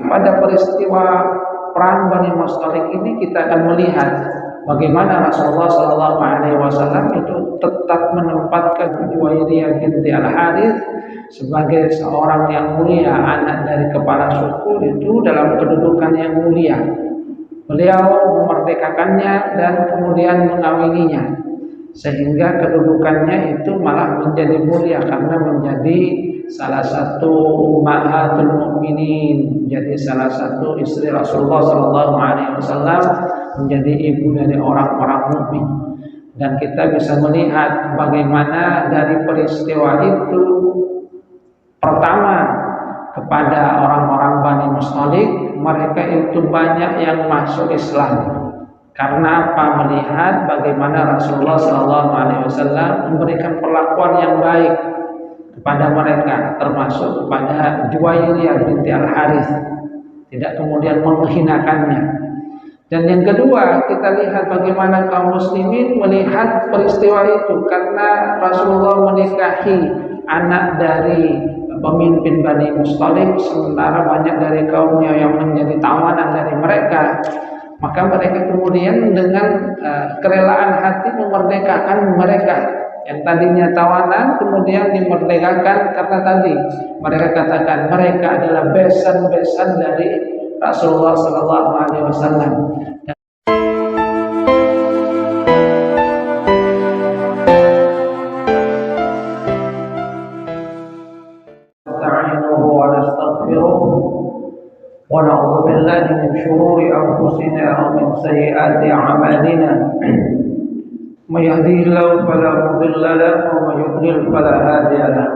pada peristiwa perang Bani Mustalik ini kita akan melihat bagaimana Rasulullah SAW itu tetap menempatkan Juwairiyah binti Al-Harits sebagai seorang yang mulia, anak dari kepala suku itu dalam kedudukan yang mulia. Beliau memerdekakannya dan kemudian mengawininya, sehingga kedudukannya itu malah menjadi mulia karena menjadi salah satu ummahatul mukminin, jadi salah satu istri Rasulullah SAW, menjadi ibu dari orang-orang mukmin. Dan kita bisa melihat bagaimana dari peristiwa itu pertama kepada orang-orang Bani Mustalik, mereka itu banyak yang masuk Islam. Karena apa? Melihat bagaimana Rasulullah SAW memberikan perlakuan yang baik kepada mereka, termasuk kepada Juwairiyah binti Al-Harits, tidak kemudian menghinakannya. Dan yang kedua, kita lihat bagaimana kaum muslimin melihat peristiwa itu, karena Rasulullah menikahi anak dari pemimpin Bani Mustalik, sementara banyak dari kaumnya yang menjadi tawanan dari mereka. Maka mereka kemudian dengan kerelaan hati memerdekakan mereka yang tadinya tawanan, kemudian dimerdekakan karena tadi mereka katakan mereka adalah besan-besan dari Rasulullah SAW. ونعوذ بالله من شرور أنفسنا ومن سيئات أعمالنا من يهده الله فلا مضل له ومن يضلل فلا هادي له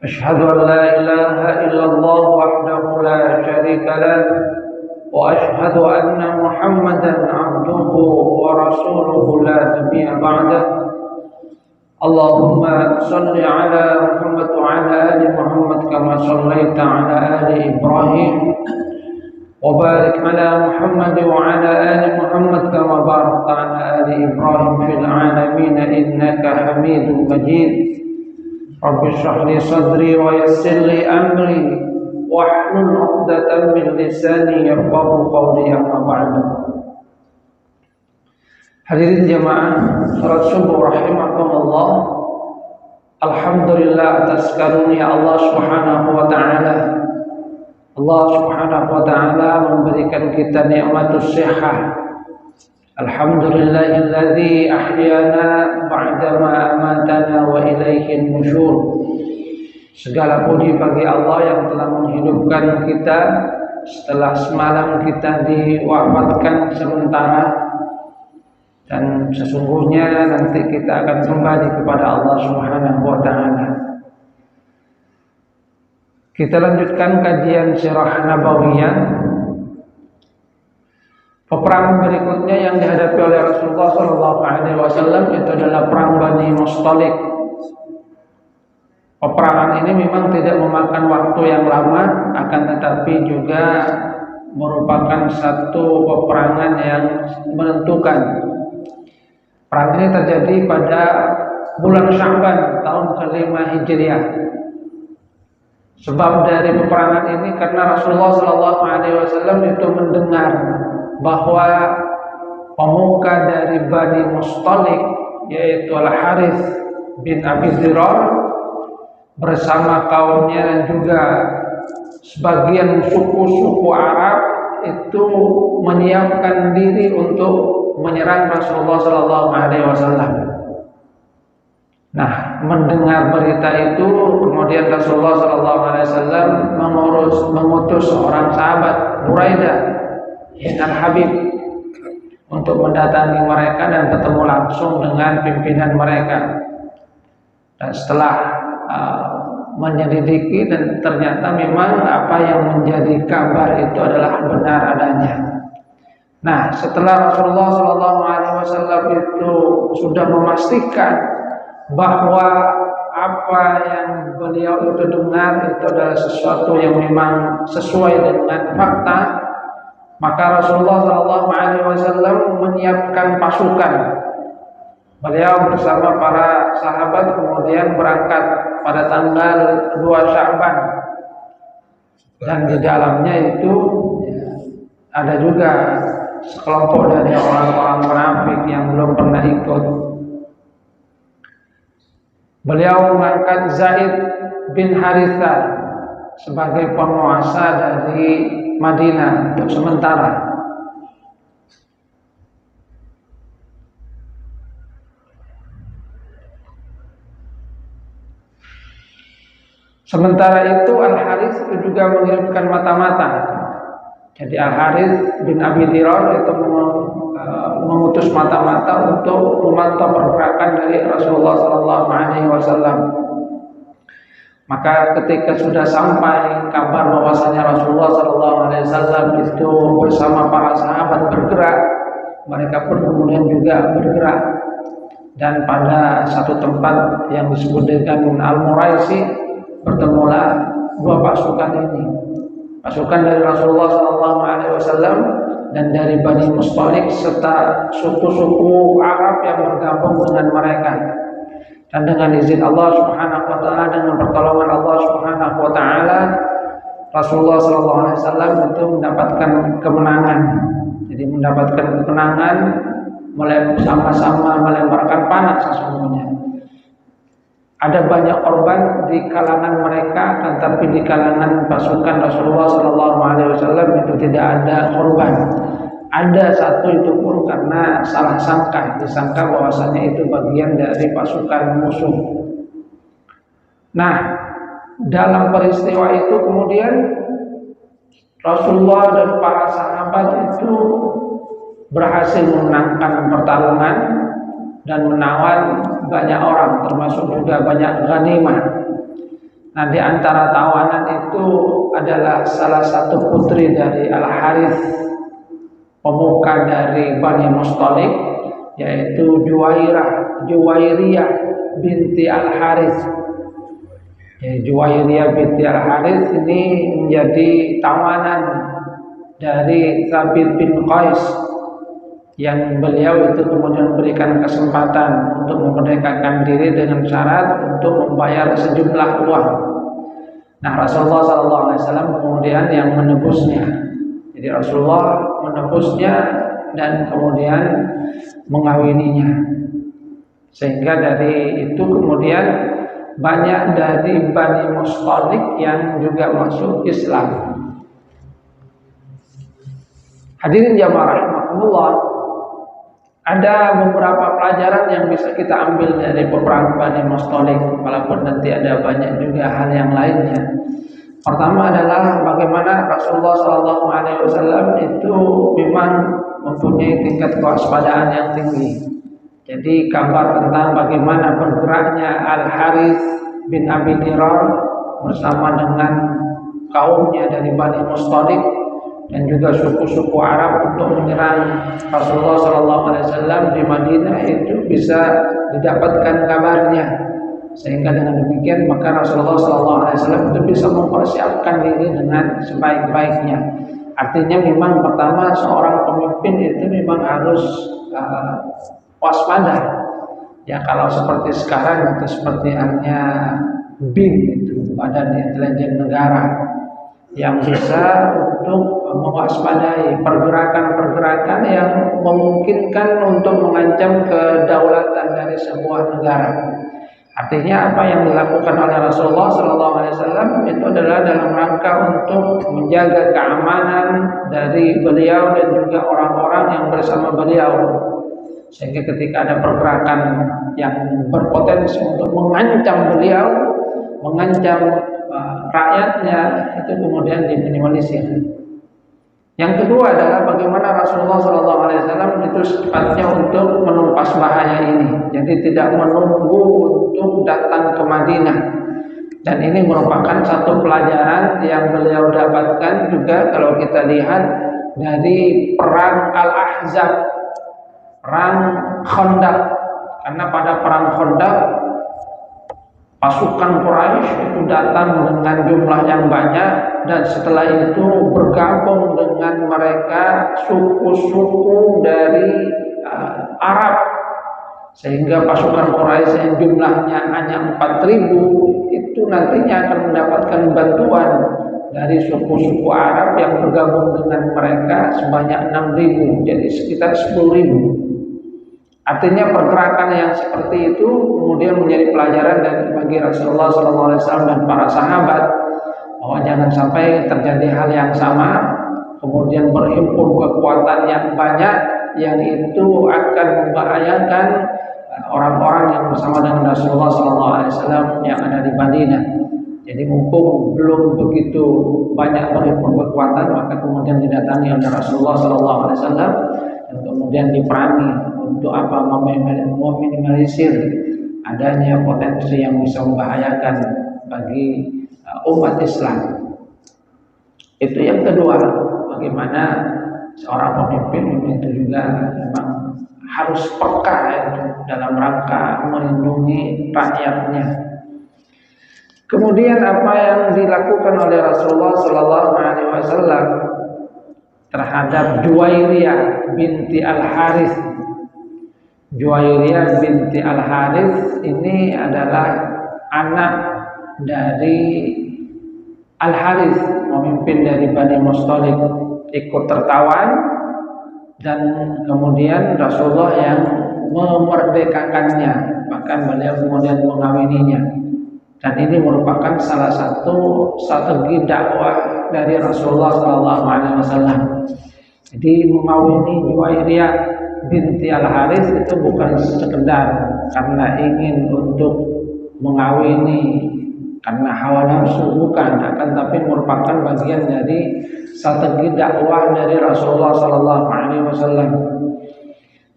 أشهد أن لا إله إلا الله وحده لا شريك له وأشهد أن محمدا عبده ورسوله لا نبي بعده اللهم صل على محمد وعلى آل محمد كما صليت على آل إبراهيم وبارك على محمد وعلى آل محمد كما باركت على آل إبراهيم في العالمين إنك حميد مجيد رب اشرح لي صدري ويسر لي أمري واحلل عقدة من لساني يفقهوا قولي أما بعد. Hadirin jamaah salat subuh rahimakumullah. Alhamdulillah atas karunia Allah Subhanahu wa taala. Allah Subhanahu wa taala memberikan kita nikmatus sihah. Alhamdulillahilladzi ahyana ba'dama amatana wa ilaihin nusyur. Segala puji bagi Allah yang telah menghidupkan kita setelah semalam kita diwafatkan sementara. Dan sesungguhnya nanti kita akan kembali kepada Allah Subhanahu wa taala. Kita lanjutkan kajian sirah nabawiyah. Peperangan berikutnya yang dihadapi oleh Rasulullah SAW itu adalah perang Bani Mustalik. Peperangan ini memang tidak memakan waktu yang lama, akan tetapi juga merupakan satu peperangan yang menentukan. Perang ini terjadi pada bulan Sya'ban tahun ke-5 Hijriah. Sebab dari peperangan ini karena Rasulullah SAW itu mendengar bahwa pemuka dari Bani Mustalik yaitu Al-Harits bin Abi Dhirar bersama kaumnya dan juga sebagian suku-suku Arab itu menyiapkan diri untuk menyerang Rasulullah SAW. Nah, mendengar berita itu, kemudian Rasulullah SAW mengutus seorang sahabat, Buraidah bin Al-Habib, untuk mendatangi mereka dan bertemu langsung dengan pimpinan mereka. Dan setelah menyelidiki dan ternyata memang apa yang menjadi kabar itu adalah benar adanya. Nah, setelah Rasulullah SAW itu sudah memastikan bahwa apa yang beliau itu dengar itu adalah sesuatu yang memang sesuai dengan fakta, maka Rasulullah SAW menyiapkan pasukan. Beliau bersama para sahabat kemudian berangkat pada tanggal 2 Sya'ban dan di dalamnya itu ada juga sekelompok dari orang-orang munafik yang belum pernah ikut. Beliau mengangkat Zaid bin Haritha sebagai penguasa dari Madinah untuk sementara. Sementara itu Al-Harits juga mengirimkan mata-mata. Jadi Al-Harits bin Abi Dirar itu mengutus mata-mata untuk memantau pergerakan dari Rasulullah SAW. Maka ketika sudah sampai kabar bahwasanya Rasulullah SAW itu bersama para sahabat bergerak, mereka pun kemudian juga bergerak. Dan pada satu tempat yang disebut dengan Al-Muraisi, bertemulah dua pasukan ini, pasukan dari Rasulullah SAW dan dari Bani Mustalik serta suku-suku Arab yang bergabung dengan mereka. Dan dengan izin Allah Subhanahu wa taala, dengan pertolongan Allah Subhanahu wa taala, Rasulullah SAW itu mendapatkan kemenangan. Jadi mendapatkan kemenangan sama-sama melemparkan panah sesungguhnya. Ada banyak korban di kalangan mereka, tetapi di kalangan pasukan Rasulullah SAW itu tidak ada korban. Ada satu itu pun karena salah sangka, disangka bahwasanya itu bagian dari pasukan musuh. Nah, dalam peristiwa itu kemudian Rasulullah dan para sahabat itu berhasil memenangkan pertarungan dan menawan banyak orang, termasuk juga banyak ghanimah. Nah, di antara tawanan itu adalah salah satu putri dari Al-Harits, pemuka dari Bani Mustalik, yaitu Juwairiyah binti Al-Harits. Juwairiyah binti Al-Harits ini menjadi tawanan dari Thabit bin Qais, yang beliau itu kemudian memberikan kesempatan untuk memerdekakan diri dengan syarat untuk membayar sejumlah uang. Nah, Rasulullah SAW kemudian yang menebusnya. Jadi Rasulullah menebusnya dan kemudian mengawininya. Sehingga dari itu kemudian banyak dari Bani Mustalik yang juga masuk Islam. Hadirin jamaah rahimakumullah, ada beberapa pelajaran yang bisa kita ambil dari peperangan Bani Mustalik, walaupun nanti ada banyak juga hal yang lainnya. Pertama adalah bagaimana Rasulullah SAW itu memang mempunyai tingkat kewaspadaan yang tinggi. Jadi kabar tentang bagaimana bergeraknya Al-Harits bin Abi Dirar bersama dengan kaumnya dari Bani Mustalik dan juga suku-suku Arab untuk menyerang Rasulullah SAW di Madinah itu bisa didapatkan kabarnya, sehingga dengan demikian maka Rasulullah SAW itu bisa mempersiapkan diri dengan sebaik-baiknya. Artinya memang pertama seorang pemimpin itu memang harus waspada. Ya, kalau seperti sekarang itu seperti hanya BIN, itu Badan Intelijen Negara, yang bisa untuk mewaspadai pergerakan-pergerakan yang memungkinkan untuk mengancam kedaulatan dari sebuah negara. Artinya apa yang dilakukan oleh Rasulullah SAW itu adalah dalam rangka untuk menjaga keamanan dari beliau dan juga orang-orang yang bersama beliau, sehingga ketika ada pergerakan yang berpotensi untuk mengancam beliau, mengancam rakyatnya, itu kemudian diminimalisir. Yang kedua adalah bagaimana Rasulullah SAW itu secepatnya untuk menumpas bahaya ini. Jadi tidak menunggu untuk datang ke Madinah. Dan ini merupakan satu pelajaran yang beliau dapatkan juga kalau kita lihat dari perang Al-Ahzab, perang Khandaq. Karena pada perang Khandaq pasukan Quraisy itu datang dengan jumlah yang banyak, dan setelah itu bergabung dengan mereka suku-suku dari Arab, sehingga pasukan Quraisy yang jumlahnya hanya 4.000 itu nantinya akan mendapatkan bantuan dari suku-suku Arab yang bergabung dengan mereka sebanyak 6.000, jadi sekitar 10.000. Artinya pergerakan yang seperti itu kemudian menjadi pelajaran bagi Rasulullah SAW dan para sahabat, bahwa jangan sampai terjadi hal yang sama, kemudian berhimpun kekuatan yang banyak, yang itu akan membahayakan orang-orang yang bersama dengan Rasulullah SAW yang ada di Madinah. Jadi mumpung belum begitu banyak berhimpun kekuatan, maka kemudian didatangi oleh Rasulullah SAW dan kemudian diperangi untuk apa? Meminimalisir adanya potensi yang bisa membahayakan bagi umat Islam. Itu yang kedua, bagaimana seorang pemimpin itu juga memang harus peka dalam rangka melindungi rakyatnya. Kemudian apa yang dilakukan oleh Rasulullah SAW terhadap Juwairiyah binti Al-Harith. Juwairiyah binti Al-Harith ini adalah anak dari Al-Harith, pemimpin dari Bani Mustalik, ikut tertawan, dan kemudian Rasulullah yang memerdekakannya, bahkan beliau kemudian mengawininya. Dan ini merupakan salah satu strategi dakwah dari Rasulullah SAW. Jadi mengawini Juwairiyah binti Al-Harith itu bukan sekedar karena ingin untuk mengawini karena hawa nafsu, bukan, akan tapi merupakan bagian dari strategi dakwah dari Rasulullah SAW.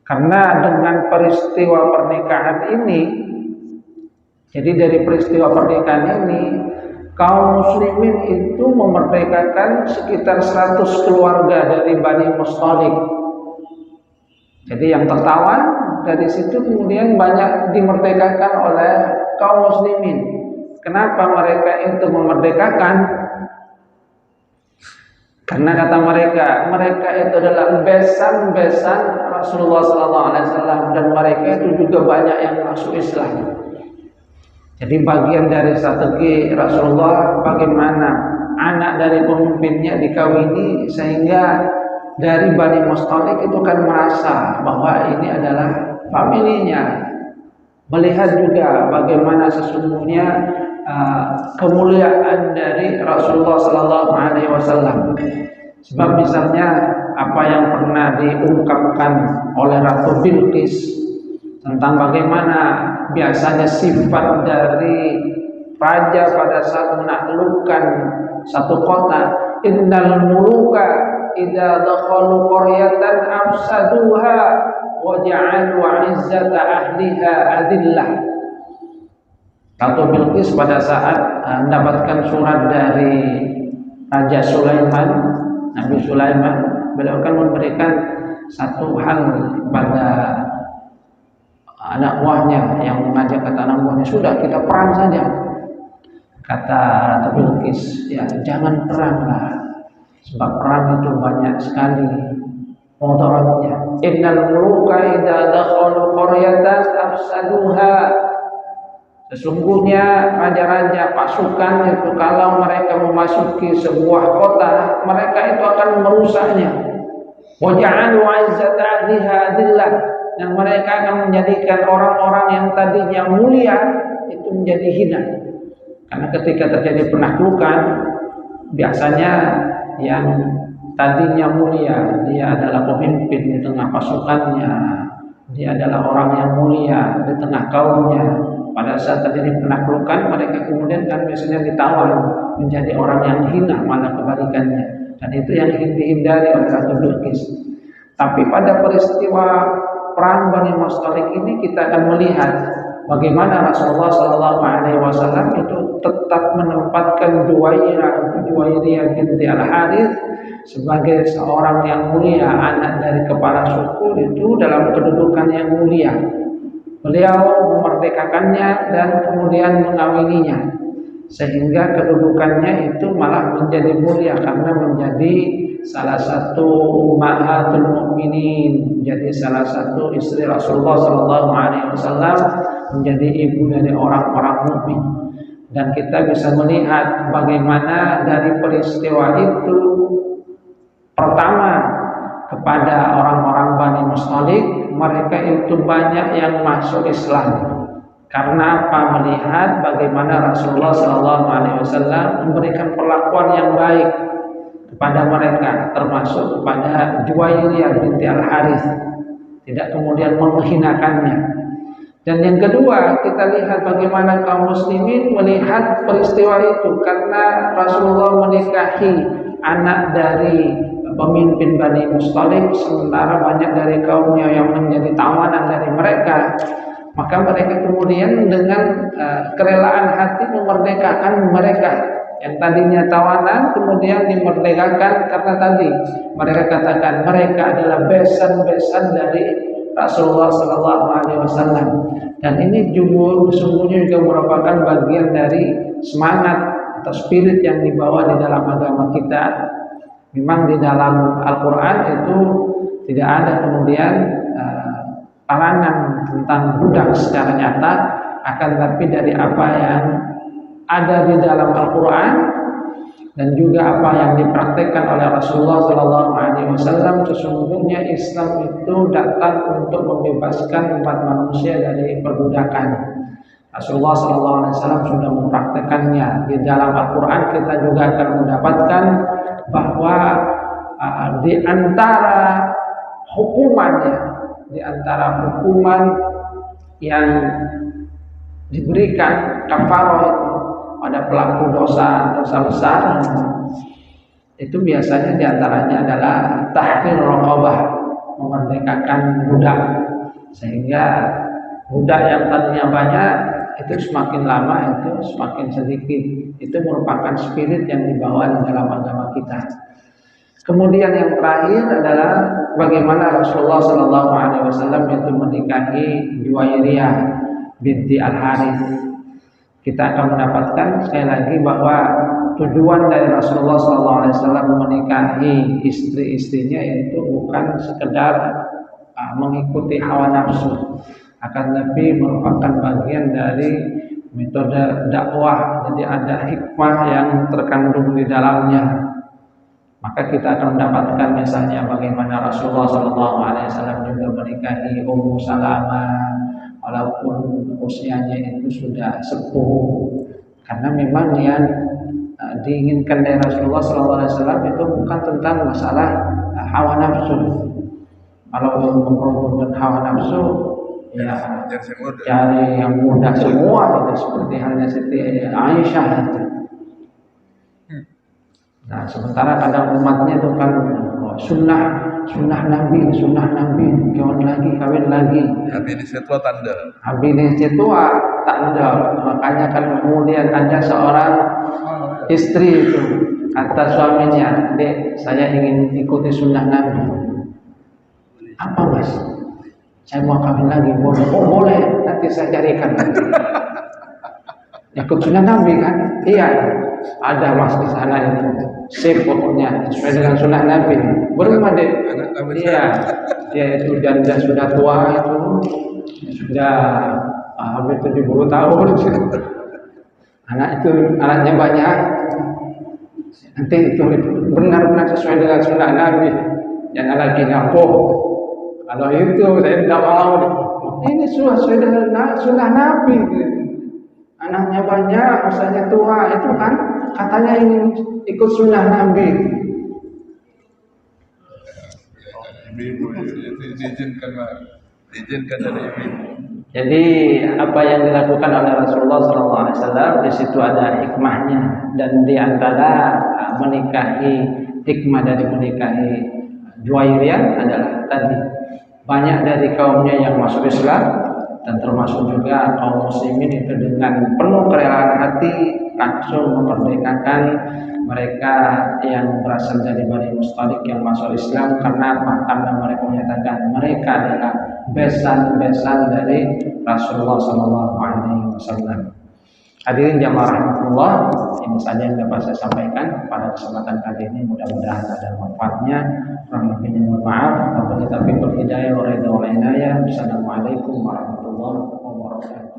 Karena dengan peristiwa pernikahan ini, jadi dari peristiwa pernikahan ini, kaum muslimin itu memerdekakan sekitar 100 keluarga dari Bani Mustalik. Jadi yang tertawan dari situ kemudian banyak dimerdekakan oleh kaum muslimin. Kenapa mereka itu memerdekakan? Karena kata mereka itu adalah besan-besan Rasulullah SAW, dan mereka itu juga banyak yang masuk Islam. Jadi bagian dari strategi Rasulullah bagaimana anak dari pemimpinnya dikawini, sehingga dari Bani Mustalik itu kan merasa bahwa ini adalah familinya. Melihat juga bagaimana sesungguhnya kemuliaan dari Rasulullah SAW. Sebab misalnya apa yang pernah diungkapkan oleh Ratu Bilqis tentang bagaimana biasanya sifat dari raja pada saat menaklukkan satu kota, innal muluka idza dakhalu qaryatan afsaduha wa ja'alu 'izzata ahliha adillah. Ratu Bilqis pada saat mendapatkan surat dari Raja Sulaiman, Nabi Sulaiman, beliau akan memberikan satu hal pada anak buahnya yang mengajak kata anak buahnya, sudah kita perang saja. Kata Ratu Bilqis, ya jangan perang lah, sebab perang itu banyak sekali mudaratnya. Innal muluka idza dakhalu qaryatan afsaduha. Sesungguhnya raja-raja pasukan itu kalau mereka memasuki sebuah kota, mereka itu akan merusaknya. Wa ja'alu 'izzata ahliha adillah. Dan mereka akan menjadikan orang-orang yang tadinya mulia itu menjadi hina. Karena ketika terjadi penaklukan, biasanya yang tadinya mulia, dia adalah pemimpin di tengah pasukannya, dia adalah orang yang mulia di tengah kaumnya. Pada saat terjadi penaklukan, mereka kemudian kan biasanya ditawan menjadi orang yang hina, malah kebalikannya. Dan itu yang dihindari oleh Ratu Bilqis. Tapi pada peristiwa perang Bani Mustalik ini kita akan melihat bagaimana Rasulullah SAW itu tetap menempatkan Juwairiyah binti Al-Harith sebagai seorang yang mulia, anak dari kepala suku itu dalam kedudukan yang mulia. Beliau memerdekakannya dan kemudian mengawininya, sehingga kedudukannya itu malah menjadi mulia karena menjadi salah satu ummahatul mukminin, jadi salah satu istri Rasulullah SAW, menjadi ibu dari orang-orang mukmin. Dan kita bisa melihat bagaimana dari peristiwa itu, pertama, kepada orang-orang Bani Mustalik, mereka itu banyak yang masuk Islam. Karena apa? Melihat bagaimana Rasulullah SAW memberikan perlakuan yang baik kepada mereka, termasuk kepada Juwairiyah binti Al-Harith, tidak kemudian menghinakannya. Dan yang kedua, kita lihat bagaimana kaum muslimin melihat peristiwa itu, karena Rasulullah menikahi anak dari pemimpin Bani Mustalik, sementara banyak dari kaumnya yang menjadi tawanan dari mereka. Maka mereka kemudian dengan kerelaan hati memerdekakan mereka yang tadinya tawanan, kemudian dimerdekakan karena tadi mereka katakan mereka adalah besan-besan dari Rasulullah SAW. Dan ini sungguhnya juga merupakan bagian dari semangat atau spirit yang dibawa di dalam agama kita. Memang di dalam Al-Quran itu tidak ada kemudian larangan tentang budak secara nyata, akan tapi dari apa yang ada di dalam Al-Quran dan juga apa yang dipraktikkan oleh Rasulullah SAW, sesungguhnya Islam itu datang untuk membebaskan umat manusia dari perbudakan. Rasulullah SAW sudah mempraktikkannya. Di dalam Al-Quran kita juga akan mendapatkan bahwa di antara hukuman yang diberikan kafarah itu pada pelaku dosa besar, itu biasanya diantaranya adalah tahrir raqabah, memerdekakan budak, sehingga budak yang tadinya banyak itu semakin lama itu semakin sedikit. Itu merupakan spirit yang dibawa di dalam agama kita. Kemudian yang terakhir adalah bagaimana Rasulullah SAW itu menikahi Juwairiyah binti Al-Harith. Kita akan mendapatkan sekali lagi bahwa tujuan dari Rasulullah SAW menikahi istri-istrinya itu bukan sekedar mengikuti hawa nafsu, akan tapi merupakan bagian dari metode dakwah. Jadi ada hikmah yang terkandung di dalamnya. Maka kita akan mendapatkan misalnya bagaimana Rasulullah SAW juga menikahi Ummu Salamah, walaupun usianya itu sudah sepuh, karena memang yang diinginkan dari Rasulullah SAW itu bukan tentang masalah hawa nafsu. Kalau memperhatikan hawa nafsu, ya cari yang mudah semua, itu seperti halnya Siti Aisyah. Nah, sementara kadang umatnya itu kan sunnah Nabi, kawin lagi. Habis tua tanda. Habis tua tanda. Makanya kan kemudian ada seorang istri itu kata suaminya, "Dek, saya ingin ikuti sunnah Nabi." "Apa mas?" "Saya mau kawin lagi." "Boleh." "Oh boleh, nanti saya carikan." Ikut sunnah Nabi kan? Iya. Ada mas di sana itu, sip pokoknya sesuai dengan sunnah Nabi. Berumah deh. Iya, dia itu janda sudah tua itu, sudah hampir 70 tahun. Anaknya banyak. Nanti itu benar-benar sesuai dengan sunnah Nabi. Jangan lagi ngapuh. Kalau itu saya tidak mau. Ini sesuai dengan sunnah Nabi. Anaknya banyak, usahanya tua, itu kan katanya ingin ikut sunnah Nabi. Ibu diizinkan dari ibu. Jadi apa yang dilakukan oleh Rasulullah SAW di situ ada hikmahnya, dan di antara hikmah dari menikahi Juwairiyah adalah tadi banyak dari kaumnya yang masuk Islam, dan termasuk juga kaum muslimin itu dengan penuh kerelaan hati langsung memerdekakan mereka yang berasal dari Bani Mustalik yang masuk Islam. Karena apa? Karena mereka menyatakan mereka adalah besan-besan dari Rasulullah SAW. Hadirin jamaah rahmatullah, ini saja yang dapat saya sampaikan pada kesempatan kali ini. Mudah-mudahan ada manfaatnya. Kurang lebihnya mohon maaf. Wabillahi taufiq wal hidayah wa ridha wal inayah. Wassalamualaikum warahmatullahi wabarakatuh.